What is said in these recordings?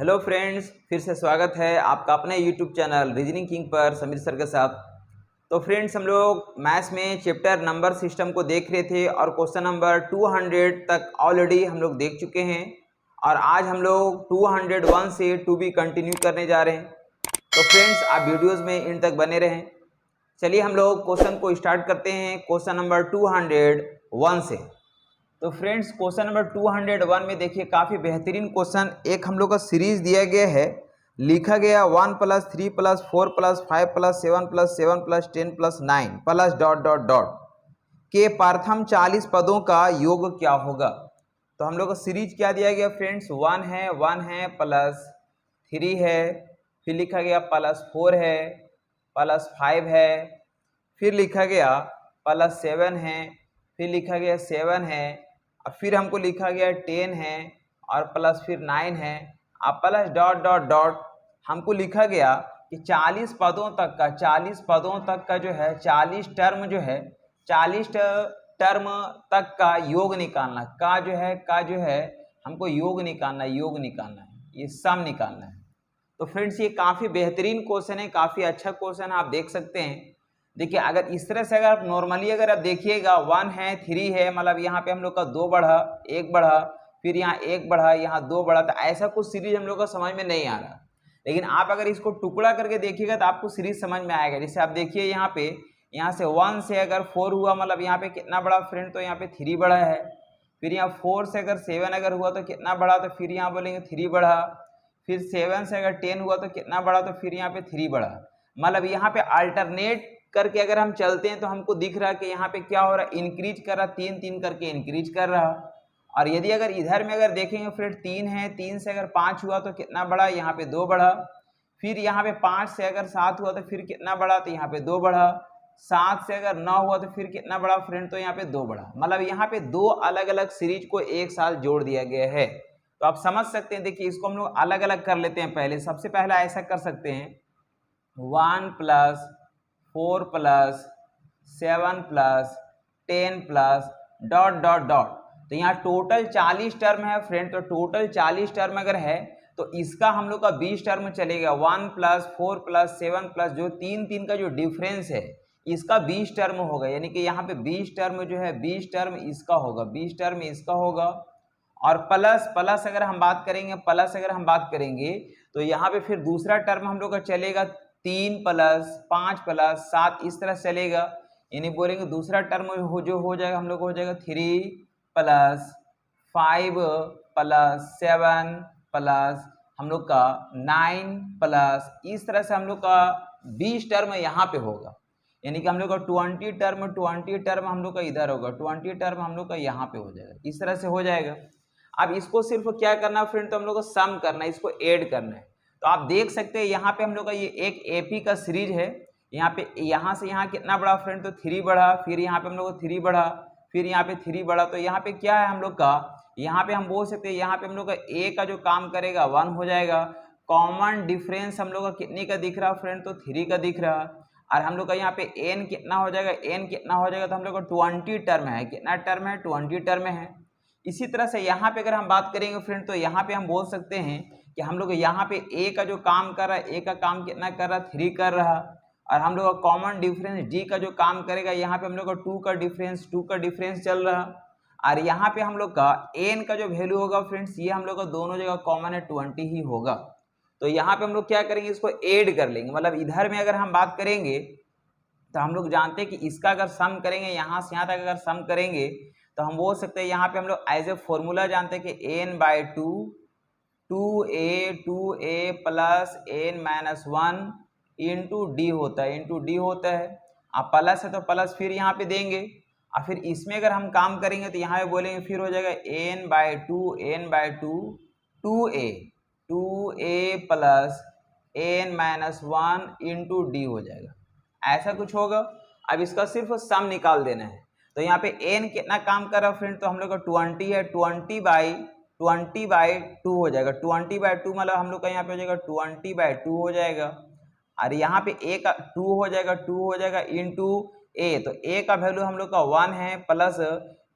Hello friends, फिर से स्वागत है आपका अपने यूट्यूब चैनल रीजनिंग किंग पर समीर सर के साथ। तो फ्रेंड्स, हम लोग मैथ्स में चैप्टर नंबर सिस्टम को देख रहे थे और क्वेश्चन नंबर 200 तक ऑलरेडी हम लोग देख चुके हैं और आज हम लोग 201 से टू बी कंटिन्यू करने जा रहे हैं। तो फ्रेंड्स, आप वीडियोज़ में इन तक बने रहें। चलिए हम लोग क्वेश्चन को स्टार्ट करते हैं क्वेश्चन नंबर 201 से। तो फ्रेंड्स, क्वेश्चन नंबर 201 में देखिए काफ़ी बेहतरीन क्वेश्चन एक हम लोग का सीरीज दिया गया है। लिखा गया 1 + 3 + 4 + 5 + 7 + 7 + 10 + 9 प्लस डॉट डॉट डॉट के प्रथम 40 पदों का योग क्या होगा। तो हम लोग का सीरीज क्या दिया गया फ्रेंड्स, 1 है प्लस 3 है, फिर लिखा गया +4 है, +5 है, फिर लिखा गया +7 है, फिर लिखा गया 7 है, और फिर हमको लिखा गया 10 है और प्लस फिर 9 है और प्लस डॉट डॉट डॉट हमको लिखा गया कि 40 पदों तक का जो है 40 टर्म जो है 40 टर्म तक का योग निकालना का जो है हमको योग निकालना है, ये सम निकालना है। तो फ्रेंड्स, ये काफ़ी बेहतरीन क्वेश्चन है, काफ़ी अच्छा क्वेश्चन है, आप देख सकते हैं। देखिए, अगर इस तरह से अगर आप नॉर्मली अगर आप देखिएगा 1 है 3 है, मतलब यहाँ पे हम लोग का 2 बढ़ा 1 बढ़ा, फिर यहाँ 1 बढ़ा यहाँ 2 बढ़ा, तो ऐसा कुछ सीरीज हम लोग का समझ में नहीं आ रहा। लेकिन आप अगर इसको टुकड़ा करके देखिएगा तो आपको सीरीज समझ में आएगा। जैसे आप देखिए यहाँ से 1 से अगर 4 हुआ, मतलब यहाँ पे कितना बड़ा फ्रेंड, तो यहाँ पे 3 बढ़ा है। फिर यहाँ 4 से अगर 7 अगर हुआ तो कितना बढ़ा, तो फिर यहाँ बोलेंगे 3 बढ़ा। फिर 7 से अगर 10 हुआ तो कितना बढ़ा, तो फिर यहाँ पे 3 बढ़ा। मतलब यहाँ पे अल्टरनेट करके अगर हम चलते हैं तो हमको दिख रहा है कि यहाँ पे क्या हो रहा है, इंक्रीज कर रहा, 3 करके इंक्रीज कर रहा। और यदि अगर इधर में अगर देखेंगे फ्रेंड 3 है, 3 से अगर 5 हुआ तो कितना बढ़ा, यहाँ पे 2 बढ़ा। फिर यहाँ पे 5 से अगर 7 हुआ तो फिर कितना बढ़ा, तो यहाँ पे 2 बढ़ा। 7 से अगर 9 हुआ तो फिर कितना बढ़ा फ्रेंड, तो यहाँ पे 2 बढ़ा। मतलब यहाँ पे 2 अलग अलग सीरीज को एक साथ जोड़ दिया गया है। तो आप समझ सकते हैं। देखिए, इसको हम लोग अलग अलग कर लेते हैं। पहले सबसे पहला ऐसा कर सकते हैं 1 + 4 + 7 + 10 + डॉट डॉट डॉट। तो यहाँ टोटल 40 टर्म है फ्रेंड। तो टोटल 40 टर्म अगर है तो इसका हम लोग का 20 टर्म चलेगा। 1 + 4 + 7 + जो 3 का जो डिफरेंस है इसका 20 टर्म होगा। यानी कि यहाँ पे 20 टर्म जो है 20 टर्म इसका होगा, 20 टर्म इसका होगा। और प्लस अगर हम बात करेंगे तो यहाँ पे फिर दूसरा टर्म हम लोग का चलेगा 3 + 5 + 7, इस तरह चलेगा। यानी बोलेंगे दूसरा टर्म जो हो जाएगा हम लोग हो जाएगा 3 + 5 + 7 + हम लोग का 9 प्लस, इस तरह से हम लोग का 20 टर्म यहाँ पे होगा। यानी कि हम लोग का 20 टर्म हम लोग का इधर होगा, 20 टर्म हम लोग का यहाँ पे हो जाएगा, इस तरह से हो जाएगा। अब इसको सिर्फ क्या करना है फ्रेंड, तो हम लोग को सम करना है, इसको ऐड करना है। तो आप देख सकते हैं यहाँ पे हम लोग का ये एक एपी का सीरीज है। यहाँ पे यहाँ से यहाँ कितना बढ़ा फ्रेंड, तो 3 बढ़ा। फिर यहाँ पे हम लोग को 3 बढ़ा, फिर यहाँ पे 3 बढ़ा। तो यहाँ पे क्या है हम लोग का, यहाँ पे हम बोल सकते हैं यहाँ पे हम लोग का ए का जो काम करेगा 1 हो जाएगा। कॉमन डिफरेंस हम लोग का कितने का दिख रहा फ्रेंड, तो 3 का दिख रहा। और हम लोग का यहाँ पे एन कितना हो जाएगा, तो हम लोग का 20 टर्म है। कितना टर्म है, 20 टर्म है। इसी तरह से यहाँ पे अगर हम बात करेंगे फ्रेंड, तो यहाँ पे हम बोल सकते हैं कि हम लोग यहाँ पे ए का जो काम कर रहा है, ए का काम कितना कर रहा, 3 कर रहा। और हम लोग का कॉमन डिफरेंस डी का जो काम करेगा, यहाँ पे हम लोग का 2 का डिफरेंस चल रहा। और यहाँ पे हम लोग का एन का जो वैल्यू होगा फ्रेंड्स, ये हम लोग का दोनों जगह कॉमन है, 20 ही होगा। तो यहाँ पे हम लोग क्या करेंगे, इसको ऐड कर लेंगे। मतलब इधर में अगर हम बात करेंगे तो हम लोग जानते हैं कि इसका अगर सम करेंगे, यहाँ से यहाँ तक अगर सम करेंगे तो हम बोल सकते हैं यहाँ पे हम लोग एज ए फॉर्मूला जानते हैं कि n/2 2a plus n-1 into D होता है। अब प्लस है तो प्लस फिर यहाँ पे देंगे। और फिर इसमें अगर हम काम करेंगे तो यहाँ पे बोलेंगे फिर हो जाएगा n/2 2a plus n-1 into D हो जाएगा, ऐसा कुछ होगा। अब इसका सिर्फ सम निकाल देना है। तो यहाँ पे n कितना काम कर रहा है फ्रेंड, तो हम लोग का 20 है, 20/2 हो जाएगा। 20/2 मतलब हम लोग का यहाँ पे हो जाएगा 20/2 हो जाएगा। और यहाँ पे a का 2 हो जाएगा इंटू a। तो a का वैल्यू हम लोग का 1 है, प्लस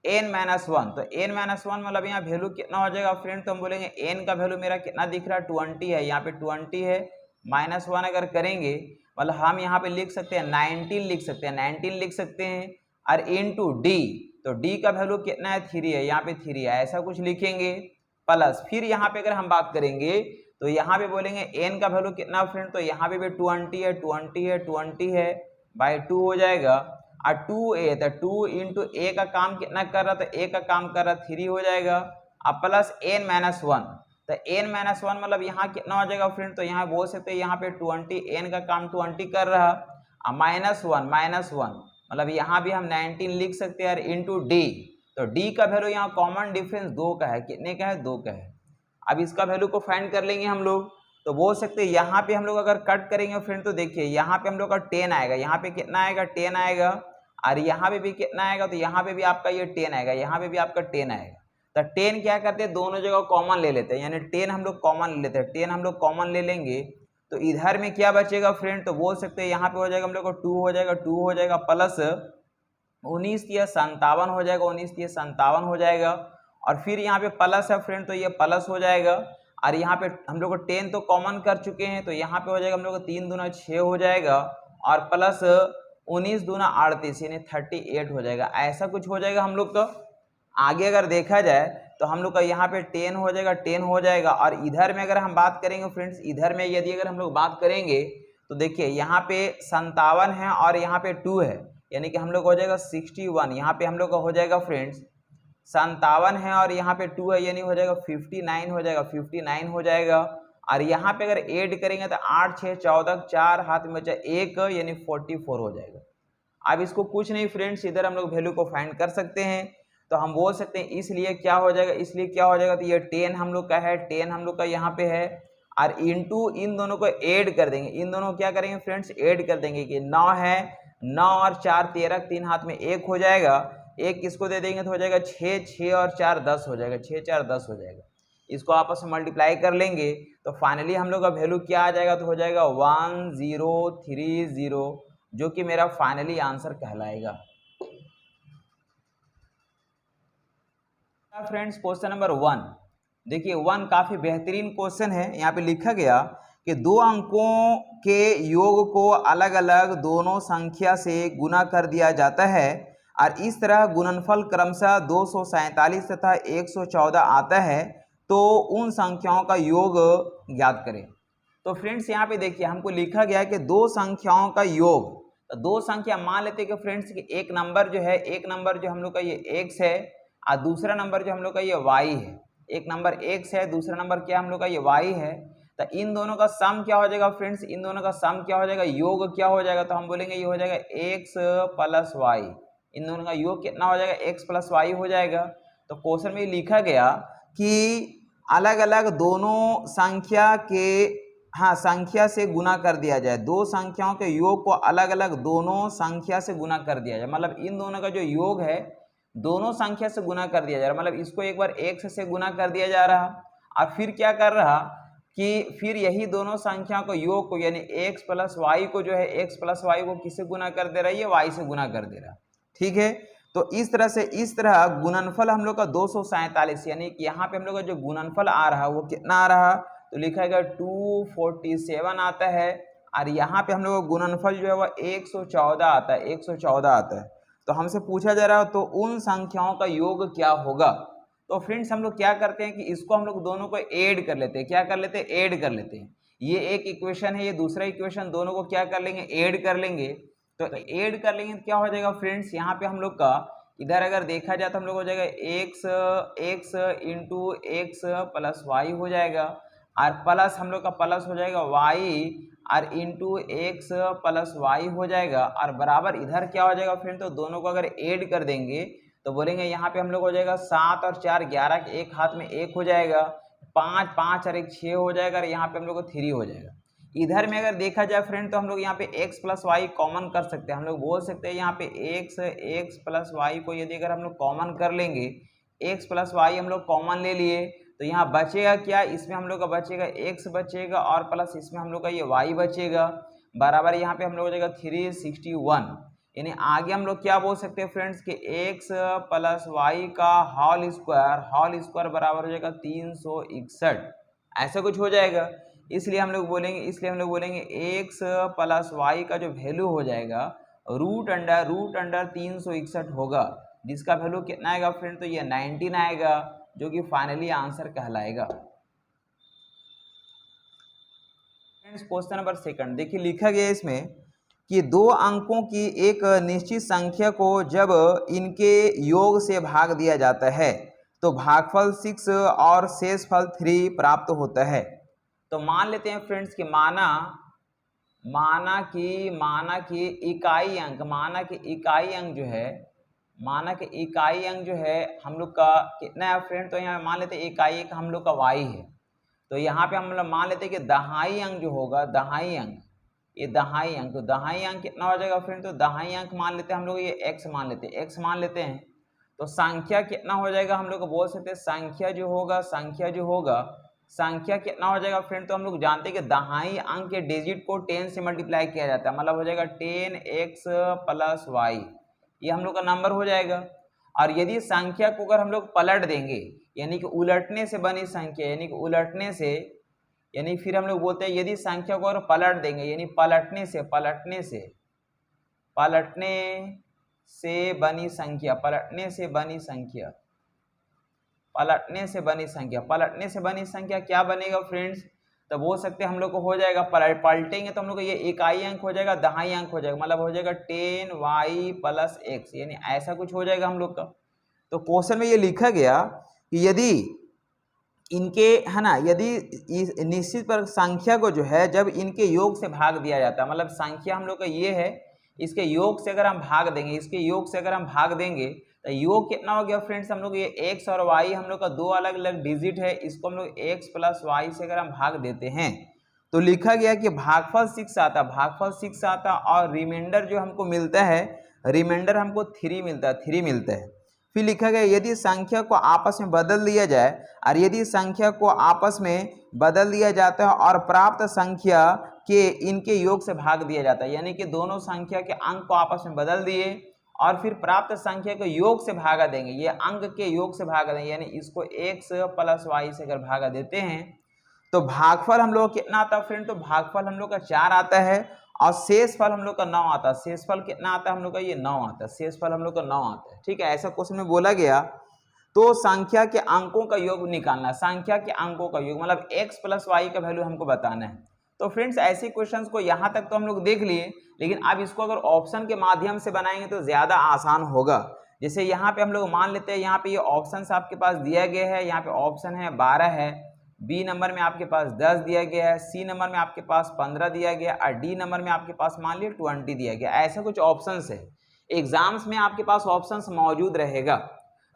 n माइनस वन। तो n माइनस वन मतलब यहाँ वैल्यू कितना हो जाएगा फ्रेंड, तो हम बोलेंगे n का वैल्यू मेरा कितना दिख रहा है 20 है, यहाँ पे 20 है, माइनस वन अगर करेंगे मतलब हम यहाँ पे लिख सकते हैं 19 लिख सकते हैं, 19 लिख सकते हैं, और इनटू d, तो d का वैल्यू कितना है 3 है, यहाँ पे 3 है, ऐसा कुछ लिखेंगे, प्लस फिर यहाँ पे अगर हम बात करेंगे तो यहाँ पे बोलेंगे n का वैल्यू कितना फ्रेंड, तो यहाँ पे भी 20 है, 20 है, 20 है, बाई 2 हो जाएगा, और 2a, तो 2 इंटू ए का काम कितना कर रहा, तो ए का काम कर रहा 3 हो जाएगा, अब प्लस n माइनस वन, तो n माइनस वन मतलब यहाँ कितना हो जाएगा फ्रेंड, तो यहाँ बोल सकते हैं यहाँ पे 20 n का काम 20 कर रहा, अब माइनस वन मतलब यहाँ भी हम 19 लिख सकते हैं, और इंटू d, तो d का वैल्यू यहाँ कॉमन डिफरेंस 2 का है, कितने का है 2 का है। अब इसका वैल्यू को फाइंड कर लेंगे हम लोग, तो बोल सकते हैं यहाँ पे हम लोग अगर कट करेंगे फ्रेंड, तो देखिए यहाँ पे हम लोग का 10 आएगा, यहाँ पे कितना आएगा 10 आएगा, और यहाँ पे भी कितना आएगा, तो यहाँ पे भी आपका ये 10 आएगा, यहाँ पे भी आपका 10 आएगा। तो 10 क्या करते हैं, दोनों जगह कॉमन ले लेते हैं, यानी 10 हम लोग कॉमन ले लेते हैं, 10 हम लोग कॉमन ले लेंगे, तो इधर में क्या बचेगा फ्रेंड, तो बोल सकते हैं यहाँ पे हो जाएगा हम लोग को 2 हो जाएगा, 2 हो जाएगा, प्लस 19 या 57 हो जाएगा, 19 या 57 हो जाएगा, और फिर यहाँ पे प्लस है फ्रेंड, तो ये प्लस हो जाएगा, और यहाँ पे हम लोग को 10 तो कॉमन कर चुके हैं, तो यहाँ पे हो जाएगा हम लोग को 3 दूना 6 हो जाएगा, और प्लस 19 दूना 38 यानी 38 हो जाएगा, ऐसा कुछ हो जाएगा हम लोग का। आगे अगर देखा जाए तो हम लोग का यहाँ पे 10 हो जाएगा, 10 हो जाएगा, और इधर में अगर हम बात करेंगे फ्रेंड्स, इधर में यदि अगर हम लोग बात करेंगे तो देखिए यहाँ पे 57 है और यहाँ पे 2 है, यानी कि हम लोग हो जाएगा 61, यहाँ पे हम लोग का हो जाएगा फ्रेंड्स 57 है और यहाँ पे 2 है, यानी हो जाएगा 59 हो जाएगा, 59 हो जाएगा, और यहाँ पे अगर ऐड करेंगे तो 8 6 14, 4 हाथ में बचा 1 यानी 44 हो जाएगा। अब इसको कुछ नहीं फ्रेंड्स, इधर हम लोग वैल्यू को फाइंड कर सकते हैं, तो हम बोल सकते हैं इसलिए क्या हो जाएगा, इसलिए क्या हो जाएगा, तो ये 10 हम लोग का है, 10 हम लोग का यहाँ पे है, और इनटू इन दोनों को ऐड कर देंगे, इन दोनों को क्या करेंगे फ्रेंड्स ऐड कर देंगे, कि 9 है, 9 और 4 13, 3 हाथ में 1 हो जाएगा, 1 किसको दे देंगे तो हो जाएगा 6, 6 और 4 10 हो जाएगा, 6 4 10 हो जाएगा, इसको आपस में मल्टीप्लाई कर लेंगे तो फाइनली हम लोग का वैल्यू क्या आ जाएगा, तो हो जाएगा 1030, जो कि मेरा फाइनली आंसर कहलाएगा। फ्रेंड्स क्वेश्चन नंबर 1 देखिए, 1 काफी बेहतरीन क्वेश्चन है। यहाँ पे लिखा गया कि दो अंकों के योग को अलग अलग दोनों संख्या से गुना कर दिया जाता है और इस तरह गुणनफल क्रमशः 247 तथा 114 आता है, तो उन संख्याओं का योग ज्ञात करें। तो फ्रेंड्स यहाँ पे देखिए हमको लिखा गया है कि दो संख्याओं का योग, तो दो संख्या मान लेते हैं कि फ्रेंड्स कि एक नंबर जो है, एक नंबर जो हम लोग का ये x है और दूसरा नंबर जो हम लोग का ये y है, एक नंबर x है, दूसरा नंबर क्या हम लोग का ये y है, तो इन दोनों का सम क्या हो जाएगा फ्रेंड्स, इन दोनों का सम क्या हो जाएगा, योग क्या हो जाएगा, तो हम बोलेंगे ये हो जाएगा x प्लस y, इन दोनों का योग कितना हो जाएगा x प्लस y हो जाएगा। तो क्वेश्चन में लिखा गया कि अलग अलग दोनों संख्या के संख्या से गुना कर दिया जाए, दो संख्याओं के योग को अलग अलग दोनों संख्या से गुना कर दिया जाए, मतलब इन दोनों का जो योग है दोनों संख्या से गुना कर दिया जा रहा, मतलब इसको एक बार x से गुना कर दिया जा रहा और फिर क्या कर रहा कि फिर यही दोनों संख्याओं को योग को यानी x प्लस वाई को जो है x प्लस वाई को किससे गुना कर दे रहा है, ये y से गुना कर दे रहा। ठीक है, तो इस तरह से इस तरह गुणनफल हम लोग का 247 यानी कि यहाँ पे हम लोग का जो गुणनफल आ रहा वो कितना आ रहा, तो लिखा गया 247 आता है और यहाँ पे हम लोग का गुणनफल जो है वो 114 आता है, 114 आता है। तो हमसे पूछा जा रहा है तो उन संख्याओं का योग क्या होगा। तो फ्रेंड्स हम लोग क्या करते हैं कि इसको हम लोग दोनों को ऐड कर लेते हैं, क्या कर लेते हैं, ऐड कर लेते हैं। ये एक इक्वेशन है, ये दूसरा इक्वेशन, दोनों को क्या कर लेंगे, ऐड कर लेंगे। तो ऐड कर लेंगे तो क्या हो जाएगा फ्रेंड्स, यहाँ पे हम लोग का इधर अगर देखा जाए तो हम लोग हो जाएगा x into X plus Y हो जाएगा और प्लस हम लोग का प्लस हो जाएगा y और इंटू एक्स प्लस वाई हो जाएगा और बराबर इधर क्या हो जाएगा फ्रेंड, तो दोनों को अगर ऐड कर देंगे तो बोलेंगे यहाँ पे हम लोग हो जाएगा 7 और 4 11 के एक हाथ में 1 हो जाएगा, 5 5 और 1 6 हो जाएगा और यहाँ पे हम लोग को 3 हो जाएगा। इधर में अगर देखा जाए फ्रेंड तो हम लोग यहाँ पे x प्लस वाई कॉमन कर सकते हैं, हम लोग बोल सकते हैं यहाँ पे x प्लस वाई को यदि अगर हम लोग कॉमन कर लेंगे, x प्लस वाई हम लोग कॉमन ले लिए तो यहाँ बचेगा क्या, इसमें हम लोग का बचेगा x बचेगा और प्लस इसमें हम लोग का ये y बचेगा, बराबर यहाँ पे हम लोग हो जाएगा 361। यानी आगे हम लोग क्या बोल सकते हैं फ्रेंड्स कि x प्लस वाई का होल स्क्वायर बराबर हो जाएगा 361, ऐसा कुछ हो जाएगा। इसलिए हम लोग बोलेंगे x प्लस वाई का जो वैल्यू हो जाएगा रूट अंडर 361 होगा, जिसका वैल्यू कितना आएगा फ्रेंड, तो ये 19 आएगा, जो कि फाइनली आंसर कहलाएगा। फ्रेंड्स क्वेश्चन नंबर 2 देखिए, लिखा गया इसमें कि दो अंकों की एक निश्चित संख्या को जब इनके योग से भाग दिया जाता है तो भागफल 6 और शेषफल 3 प्राप्त होता है। तो मान लेते हैं फ्रेंड्स कि माना कि इकाई अंक जो है हम लोग का कितना है फ्रेंड, तो यहाँ मान लेते हैं इकाई अंक हम लोग का y है। तो यहाँ पे हम लोग मान लेते हैं कि दहाई अंक जो होगा, दहाई अंक तो दहाई अंक कितना हो जाएगा फ्रेंड, तो दहाई अंक मान लेते हैं हम लोग, ये x मान लेते हैं। तो संख्या कितना हो जाएगा, हम लोग को बोल सकते हैं संख्या कितना हो जाएगा फ्रेंड, तो हम लोग जानते हैं कि दहाई अंक के डिजिट को 10 से मल्टीप्लाई किया जाता है, मतलब हो जाएगा 10x प्लस वाई, ये हम लोग का नंबर हो जाएगा। और यदि संख्या को अगर हम लोग पलट देंगे, यानी कि उलटने से बनी संख्या, यानी फिर हम लोग बोलते हैं यदि संख्या को अगर पलट देंगे, यानी पलटने से बनी संख्या क्या बनेगा फ्रेंड्स, तो बोल सकते हैं हम लोग को हो जाएगा, पलटेंगे तो हम लोग को ये इकाई अंक हो जाएगा, दहाई अंक हो जाएगा, मतलब हो जाएगा 10y प्लस x, यानी ऐसा कुछ हो जाएगा हम लोग का। तो क्वेश्चन में ये लिखा गया कि यदि इनके है ना, यदि इस निश्चित पर संख्या को जो है जब इनके योग से भाग दिया जाता है, मतलब संख्या हम लोग का ये है, इसके योग से अगर हम भाग देंगे, तो योग कितना हो गया फ्रेंड्स, हम लोग ये x और y हम लोग का दो अलग अलग डिजिट है, इसको हम लोग x प्लस वाई से अगर हम भाग देते हैं तो लिखा गया कि भागफल 6 आता, और रिमाइंडर जो हमको मिलता है, रिमाइंडर हमको 3 मिलता है। फिर लिखा गया यदि संख्या को आपस में बदल दिया जाए, और यदि संख्या को आपस में बदल दिया जाता है और प्राप्त संख्या के इनके योग से भाग दिया जाता है, यानी कि दोनों संख्या के अंक को आपस में बदल दिए और फिर प्राप्त संख्या को योग से भागा देंगे, ये अंक के योग से भागा देंगे, यानी इसको x प्लस वाई से अगर भागा देते हैं तो भागफल हम लोग कितना आता है फ्रेंड, तो भागफल हम लोग का 4 आता है और शेषफल हम लोग का 9 आता है। शेषफल कितना आता है हम लोग का, ये 9 आता है, शेषफल हम लोग का 9 आता है। ठीक है, ऐसा क्वेश्चन में बोला गया। तो संख्या के अंकों का योग निकालना, संख्या के अंकों का योग मतलब x प्लस वाई का वैल्यू हमको बताना है। तो फ्रेंड्स ऐसे क्वेश्चंस को यहाँ तक तो हम लोग देख लिए, लेकिन अब इसको अगर ऑप्शन के माध्यम से बनाएंगे तो ज़्यादा आसान होगा। जैसे यहाँ पे हम लोग मान लेते हैं, यहाँ पे ये ऑप्शन आपके पास दिया गया है, यहाँ पे ऑप्शन है 12 है, बी नंबर में आपके पास 10 दिया गया है, सी नंबर में आपके पास 15 दिया गया और डी नंबर में आपके पास मान लिया 20 दिया गया। ऐसा कुछ ऑप्शंस है, एग्जाम्स में आपके पास ऑप्शंस मौजूद रहेगा।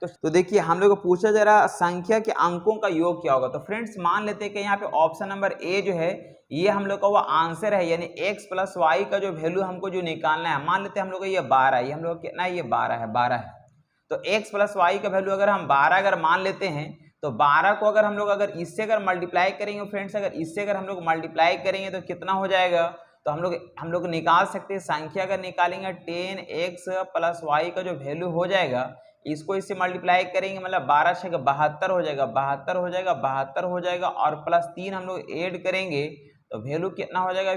तो देखिए हम लोग को पूछा जा रहा संख्या के अंकों का योग क्या होगा। तो फ्रेंड्स मान लेते हैं कि यहाँ पे ऑप्शन नंबर ए जो है ये हम लोग का वो आंसर है, यानी x प्लस वाई का जो वैल्यू हमको जो निकालना है, मान लेते हैं हम लोग को ये 12 है, ये हम लोग कितना है, ये 12 है। तो x प्लस वाई का वैल्यू अगर हम 12 अगर मान लेते हैं तो 12 को अगर हम लोग अगर इससे अगर मल्टीप्लाई करेंगे फ्रेंड्स, अगर इससे अगर हम लोग मल्टीप्लाई करेंगे तो कितना हो जाएगा, तो हम लोग निकाल सकते हैं। संख्या अगर निकालेंगे 10x प्लस वाई का जो वैल्यू हो जाएगा, इसको इससे मल्टीप्लाई करेंगे मतलब 12 से 72 हो जाएगा, 72 हो जाएगा और प्लस 3 हम लोग ऐड करेंगे तो वैल्यू कितना हो जाएगा,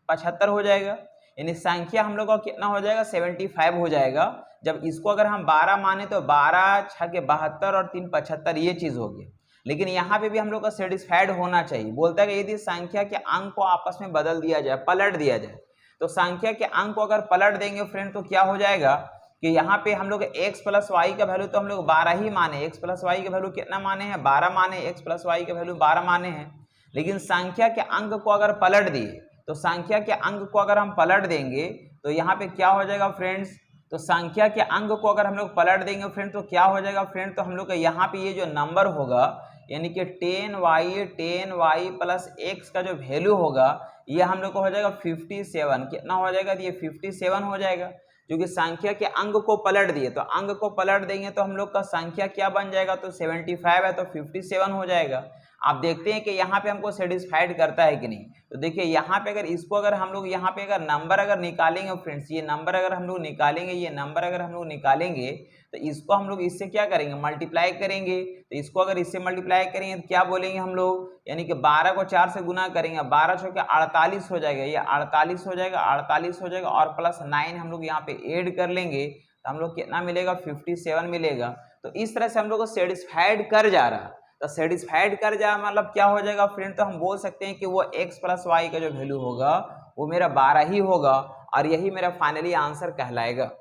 75 हो जाएगा। यानी संख्या हम लोग का कितना हो जाएगा, 75 हो जाएगा। जब इसको अगर हम 12 माने तो 12 6 के 72 और 3 75, ये चीज होगी। लेकिन यहाँ पे भी हम लोग का सेटिस्फाइड होना चाहिए। बोलता है कि यदि संख्या के अंक को आपस में बदल दिया जाए, पलट दिया जाए, तो संख्या के अंक को अगर पलट देंगे फ्रेंड तो क्या हो जाएगा कि यहाँ पे हम लोग x प्लस वाई का वैल्यू तो हम लोग 12 ही माने, x प्लस वाई का वैल्यू कितना माने हैं, 12 माने, x प्लस वाई का वैल्यू 12 माने हैं। लेकिन संख्या के अंक को अगर पलट दिए, तो संख्या के अंक को अगर हम पलट देंगे तो यहाँ पे क्या हो जाएगा फ्रेंड्स, तो संख्या के अंक को अगर हम लोग पलट देंगे फ्रेंड तो क्या हो जाएगा फ्रेंड, तो हम लोग का यहाँ पे ये जो नंबर होगा यानी कि 10y प्लस x का जो वैल्यू होगा ये हम लोग को हो जाएगा 57। कितना हो जाएगा, ये 57 हो जाएगा, क्योंकि संख्या के अंक को पलट दिए। तो अंक को पलट देंगे तो हम लोग का संख्या क्या बन जाएगा, तो 75 है तो 57 हो जाएगा। आप देखते हैं कि यहाँ पे हमको सेटिस्फाइड करता है कि नहीं। तो देखिए यहाँ पे अगर इसको अगर हम लोग यहाँ पे अगर नंबर अगर निकालेंगे फ्रेंड्स, ये नंबर अगर हम लोग निकालेंगे, ये नंबर अगर हम लोग निकालेंगे तो इसको हम लोग इससे क्या करेंगे, मल्टीप्लाई करेंगे। तो इसको अगर इससे मल्टीप्लाई करेंगे तो क्या बोलेंगे हम लोग, यानी कि 12 को 4 से गुना करेंगे, 12 चौके 48 हो जाएगा, ये 48 हो जाएगा, 48 हो जाएगा और प्लस 9 हम लोग यहाँ पे ऐड कर लेंगे तो हम लोग कितना मिलेगा, 57 मिलेगा। तो इस तरह से हम लोग को सेटिस्फाइड कर जा रहा। तो सेटिस्फाइड कर जा मतलब क्या हो जाएगा फ्रेंड, तो हम बोल सकते हैं कि वो x प्लस वाई का जो वैल्यू होगा वो मेरा 12 ही होगा और यही मेरा फाइनली आंसर कहलाएगा।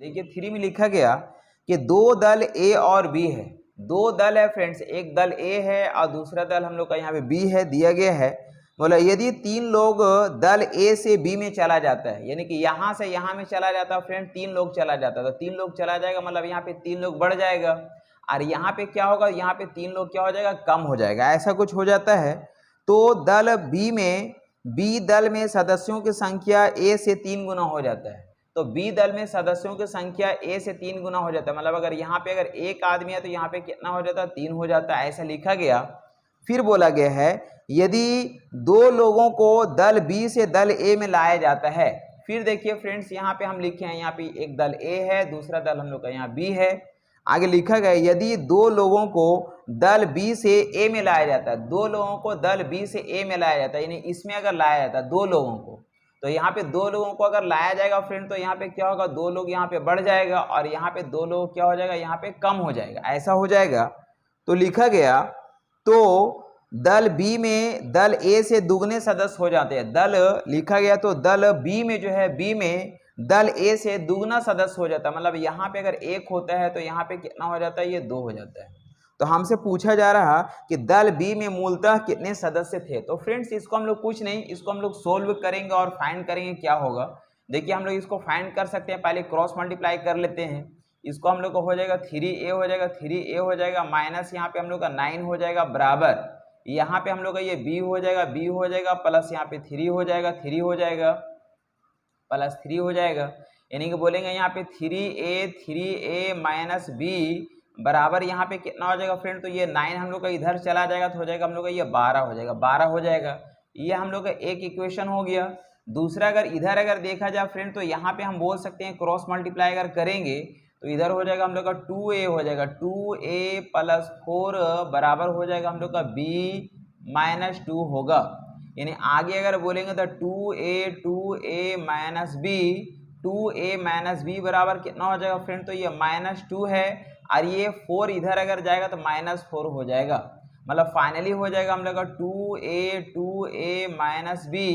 देखिए 3 में लिखा गया कि दो दल ए और बी है। दो दल है फ्रेंड्स, एक दल ए है और दूसरा दल हम लोग का यहाँ पे बी है, दिया गया है। बोला यदि 3 लोग दल ए से बी में चला जाता है, यानी कि यहाँ से यहाँ में चला जाता है फ्रेंड, 3 लोग चला जाता है, तो 3 लोग चला जाएगा मतलब यहाँ पे 3 लोग बढ़ जाएगा और यहाँ पे क्या होगा, यहाँ पे 3 लोग क्या हो जाएगा, कम हो जाएगा, ऐसा कुछ हो जाता है। तो दल बी में, बी दल में सदस्यों की संख्या ए से 3 गुना हो जाता है। तो बी दल में सदस्यों की संख्या ए से 3 गुना हो जाता है, मतलब अगर यहाँ पे अगर एक आदमी है तो यहाँ पे कितना हो जाता है, 3 हो जाता है, ऐसा लिखा गया। फिर बोला गया है यदि 2 लोगों को दल बी से दल ए में लाया जाता है। फिर देखिए फ्रेंड्स यहाँ पे हम लिखे हैं, यहाँ पे एक दल ए है, दूसरा दल हम लोग का यहाँ बी है। आगे लिखा गया यदि 2 लोगों को दल बी से ए में लाया जाता है, 2 लोगों को दल बी से ए में लाया जाता है, यानी इसमें अगर लाया जाता है 2 लोगों को, तो यहाँ पे 2 लोगों को अगर लाया जाएगा फ्रेंड तो यहाँ पे क्या होगा, 2 लोग यहाँ पे बढ़ जाएगा और यहाँ पे 2 लोग क्या हो जाएगा, यहाँ पे कम हो जाएगा, ऐसा हो जाएगा। तो लिखा गया तो दल बी में दल ए से दुगने सदस्य हो जाते हैं। दल लिखा गया तो दल बी में जो है, बी में दल ए से दुगना सदस्य हो जाता है, मतलब यहाँ पे अगर 1 होता है तो यहाँ पे कितना हो जाता है, ये 2 हो जाता है। तो हमसे पूछा जा रहा कि दल बी में मूलतः कितने सदस्य थे। तो फ्रेंड्स इसको हम लोग कुछ नहीं, इसको हम लोग सोल्व करेंगे और फाइंड करेंगे क्या होगा। देखिए हम लोग इसको फाइंड कर सकते हैं, पहले क्रॉस मल्टीप्लाई कर लेते हैं। इसको हम लोग को हो जाएगा 3a हो जाएगा, 3a हो जाएगा माइनस यहाँ पे हम लोग का 9 हो जाएगा बराबर, यहाँ पे हम लोग का ये b हो जाएगा, b हो जाएगा प्लस यहाँ पे 3 हो जाएगा, 3 हो जाएगा प्लस 3 हो जाएगा, यानी कि बोलेंगे यहाँ पे 3a माइनस b बराबर यहाँ पे कितना हो जाएगा फ्रेंड, तो ये 9 हम लोग का इधर चला जाएगा तो हो जाएगा हम लोग का ये 12 हो जाएगा, 12 हो जाएगा। ये हम लोग का एक इक्वेशन हो गया। दूसरा अगर इधर अगर देखा जाए फ्रेंड तो यहाँ पे हम बोल सकते हैं क्रॉस मल्टीप्लाई अगर करेंगे तो इधर हो जाएगा हम लोग का 2a हो जाएगा, 2a प्लस 4 बराबर हो जाएगा हम लोग का b माइनस 2 होगा। यानी आगे अगर बोलेंगे तो 2a minus b, 2a minus b बराबर कितना हो जाएगा फ्रेंड, तो ये माइनस 2 है और ये 4 इधर अगर जाएगा तो माइनस 4 हो जाएगा, मतलब फाइनली हो जाएगा हम लोग का 2a माइनस b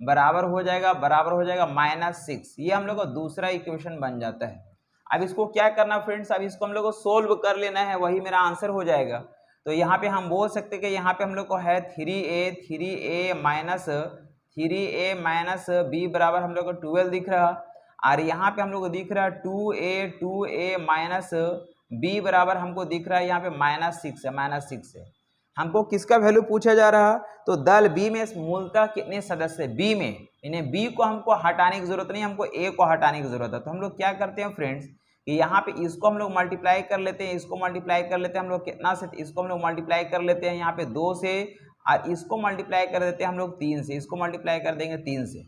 बराबर हो जाएगा माइनस 6। ये हम लोग का दूसरा इक्वेशन बन जाता है। अब इसको क्या करना फ्रेंड्स, अब इसको हम लोग को सोल्व कर लेना है, वही मेरा आंसर हो जाएगा। तो यहाँ पे हम बोल सकते हैं कि यहाँ पे हम लोग को है 3a माइनस b बराबर हम लोग को 12 दिख रहा और यहाँ पे हम लोग को दिख रहा है 2a माइनस b बराबर हमको दिख रहा है यहाँ पे माइनस 6 है। हमको किसका वैल्यू पूछा जा रहा, तो दल बी में मूलतः कितने सदस्य, बी में, इन्हें बी को हमको हटाने की जरूरत नहीं, हमको ए को हटाने की जरूरत है। तो हम लोग क्या करते हैं फ्रेंड्स कि यहाँ पे इसको हम लोग मल्टीप्लाई कर लेते हैं, इसको मल्टीप्लाई कर लेते हैं हम लोग कितना से, इसको हम लोग मल्टीप्लाई कर लेते हैं यहाँ पे 2 से और इसको मल्टीप्लाई कर देते हैं हम लोग 3 से, इसको मल्टीप्लाई कर देंगे 3 से।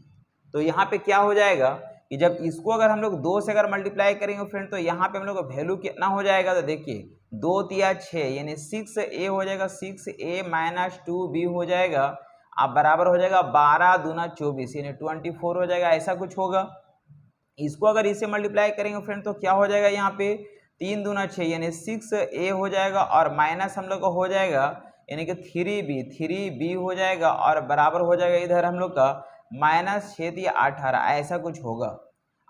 तो यहाँ पे क्या हो जाएगा कि जब इसको अगर हम लोग 2 से अगर मल्टीप्लाई करेंगे फ्रेंड तो यहाँ पे हम लोग का वैल्यू कितना हो जाएगा, तो देखिए 2 तिया 6 यानी 6a हो जाएगा, 6a माइनस 2b हो जाएगा, अब बराबर हो जाएगा 12 दूना 24 यानी 24 हो जाएगा, ऐसा कुछ होगा। इसको अगर इसे मल्टीप्लाई करेंगे फ्रेंड तो क्या हो जाएगा, यहाँ पे 3 दूना 6 यानी 6a हो जाएगा और माइनस हम लोग का हो जाएगा यानी कि 3b हो जाएगा और बराबर हो जाएगा इधर हम लोग का माइनस 6 या 18, ऐसा कुछ होगा।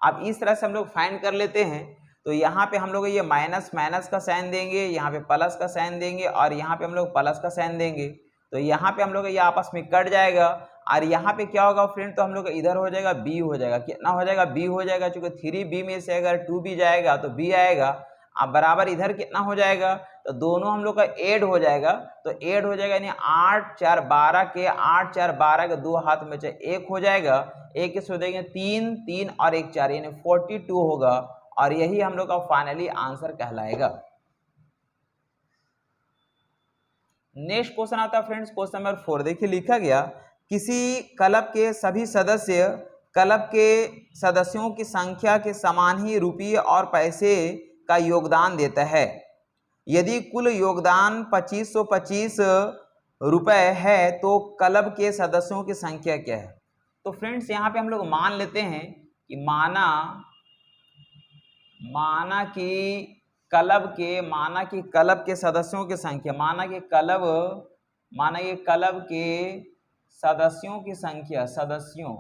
अब इस तरह से हम लोग फाइंड कर लेते हैं। तो यहाँ पे हम लोग ये माइनस का साइन देंगे, यहाँ पे प्लस का साइन देंगे और यहाँ पे हम लोग प्लस का साइन देंगे। तो यहाँ पे हम लोग ये आपस में कट जाएगा और यहाँ पे क्या होगा फ्रेंड, तो हम लोग इधर हो जाएगा b हो जाएगा, कितना हो जाएगा b हो जाएगा, चूंकि 3b में से अगर 2b जाएगा तो b आएगा, अब बराबर इधर कितना हो जाएगा, तो दोनों हम लोग का ऐड हो जाएगा, तो ऐड हो जाएगा यानी 8 4 12 के 8 4 12 के 2 हाथ में से 1 हो जाएगा, 1 के सो देंगे 3 3 और 1 4 यानी 42 होगा और यही हम लोग का फाइनली आंसर कहलाएगा। नेक्स्ट क्वेश्चन आता है फ्रेंड्स क्वेश्चन नंबर 4। देखिए लिखा गया, किसी क्लब के सभी सदस्य क्लब के सदस्यों की संख्या के समान ही रुपये और पैसे का योगदान देता है। यदि कुल योगदान 2525 रुपए है तो क्लब के सदस्यों की संख्या क्या है। तो फ्रेंड्स यहाँ पे हम लोग मान लेते हैं कि माना कि क्लब के सदस्यों की संख्या, माना कि क्लब के सदस्यों की संख्या, सदस्यों